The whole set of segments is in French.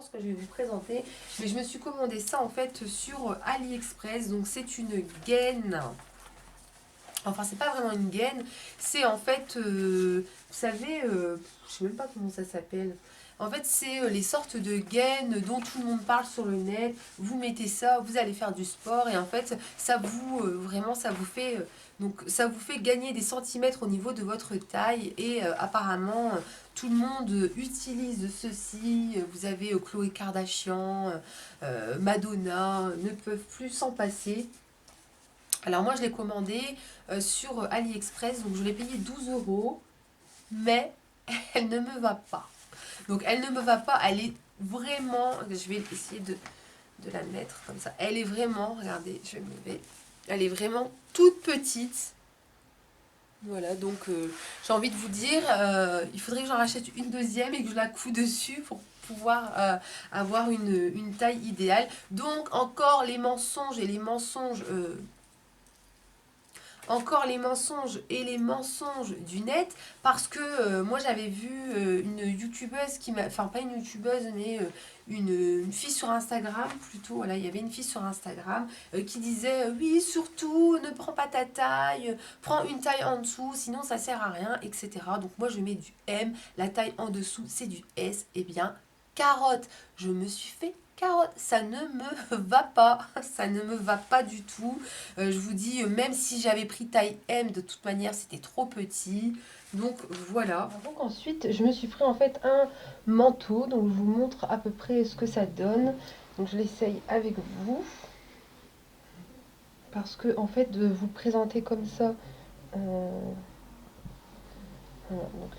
ce que je vais vous présenter. Mais je me suis commandé ça en fait sur AliExpress. Donc c'est une gaine. Enfin, c'est pas vraiment une gaine. C'est en fait, vous savez, je sais même pas comment ça s'appelle. En fait, c'est les sortes de gaines dont tout le monde parle sur le net. Vous mettez ça, vous allez faire du sport et en fait, ça vous vraiment, ça vous fait donc ça vous fait gagner des centimètres au niveau de votre taille et apparemment tout le monde utilise ceci. Vous avez Khloé Kardashian, Madonna, ne peuvent plus s'en passer. Alors moi je l'ai commandé sur AliExpress, donc je l'ai payé 12 euros, mais elle ne me va pas. Donc elle ne me va pas, elle est vraiment, je vais essayer de la mettre comme ça. Elle est vraiment, regardez, je me vais, elle est vraiment toute petite. Voilà, donc j'ai envie de vous dire, il faudrait que j'en rachète une deuxième et que je la couds dessus pour pouvoir avoir une taille idéale. Donc encore les mensonges et les mensonges... encore les mensonges et les mensonges du net parce que moi j'avais vu une youtubeuse qui m'a, enfin pas une youtubeuse mais une fille sur Instagram plutôt, voilà, il y avait une fille sur Instagram qui disait oui surtout ne prends pas ta taille, prends une taille en dessous sinon ça sert à rien, etc. Donc moi je mets du M, la taille en dessous c'est du S, et bien carotte, je me suis fait carotte, ça ne me va pas, ça ne me va pas du tout. Je vous dis, même si j'avais pris taille M, de toute manière, c'était trop petit. Donc voilà. Donc ensuite, je me suis pris en fait un manteau. Donc je vous montre à peu près ce que ça donne. Donc je l'essaye avec vous. Parce que en fait, de vous le présenter comme ça, voilà, donc,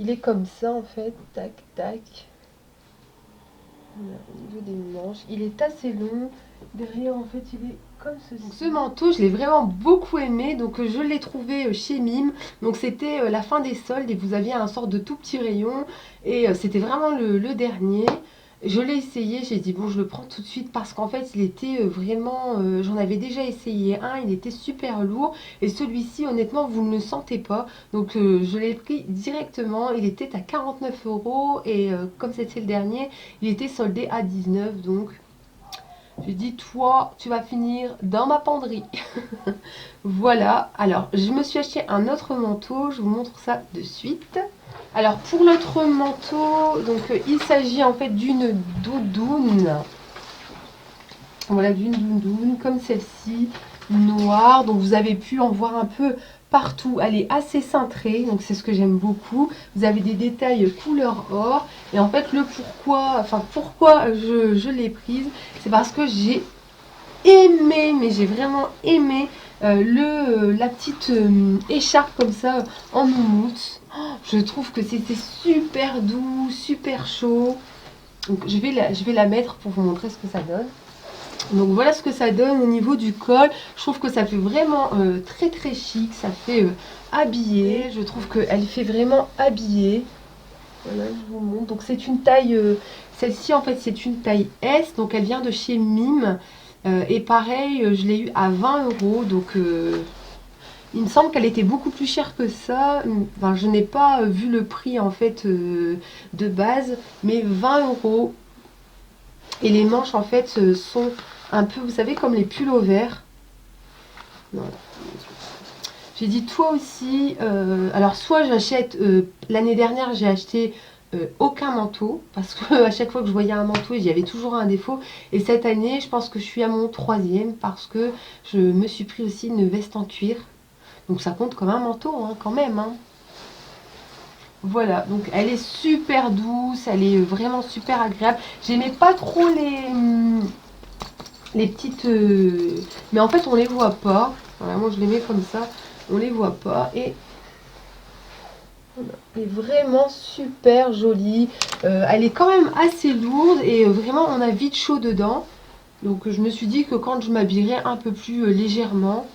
il est comme ça en fait. Tac, tac. Voilà, au niveau des manches, il est assez long. Derrière, en fait, il est comme ceci. Donc, ce manteau, je l'ai vraiment beaucoup aimé. Donc, je l'ai trouvé chez Mime. Donc, c'était la fin des soldes et vous aviez un sort de tout petit rayon. Et c'était vraiment le dernier. Je l'ai essayé, j'ai dit bon je le prends tout de suite parce qu'en fait il était vraiment, j'en avais déjà essayé un, il était super lourd et celui-ci honnêtement vous ne le sentez pas, donc je l'ai pris directement, il était à 49 euros et comme c'était le dernier, il était soldé à 19, donc j'ai dit toi tu vas finir dans ma penderie. Voilà, alors je me suis acheté un autre manteau, je vous montre ça de suite. Alors pour l'autre manteau, donc il s'agit en fait d'une doudoune. Voilà, d'une doudoune comme celle-ci, noire. Donc vous avez pu en voir un peu partout. Elle est assez cintrée, donc c'est ce que j'aime beaucoup. Vous avez des détails couleur or. Et en fait le pourquoi, enfin pourquoi je l'ai prise, c'est parce que j'ai aimé, mais j'ai vraiment aimé la petite écharpe comme ça en moumoute. Oh, je trouve que c'était super doux, super chaud. Donc je vais la mettre pour vous montrer ce que ça donne. Donc voilà ce que ça donne au niveau du col. Je trouve que ça fait vraiment très très chic. Ça fait habillé. Je trouve qu'elle fait vraiment habillée. Voilà, je vous montre. Donc c'est une taille, celle-ci en fait c'est une taille S. Donc elle vient de chez Mime. Et pareil, je l'ai eu à 20 euros. Donc il me semble qu'elle était beaucoup plus chère que ça. Enfin, je n'ai pas vu le prix en fait de base. Mais 20 euros. Et les manches en fait sont un peu, vous savez, comme les pullovers. Voilà. J'ai dit toi aussi, alors soit j'achète, l'année dernière j'ai acheté aucun manteau, parce que à chaque fois que je voyais un manteau, il y avait toujours un défaut. Et cette année, je pense que je suis à mon troisième, parce que je me suis pris aussi une veste en cuir. Donc ça compte comme un manteau, hein, quand même. Hein. Voilà, donc elle est super douce, elle est vraiment super agréable. J'aimais pas trop les petites... mais en fait, on les voit pas. Voilà, moi je les mets comme ça, on les voit pas. Et elle est vraiment super jolie. Elle est quand même assez lourde et vraiment on a vite chaud dedans. Donc je me suis dit que quand je m'habillerais un peu plus légèrement,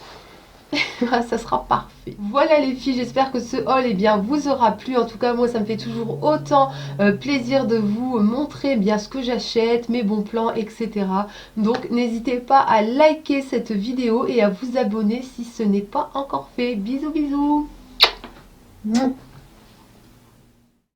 ça sera parfait. Voilà les filles, j'espère que ce haul vous aura plu. En tout cas moi ça me fait toujours autant plaisir de vous montrer bien ce que j'achète, mes bons plans, etc. Donc n'hésitez pas à liker cette vidéo et à vous abonner si ce n'est pas encore fait. Bisous bisous.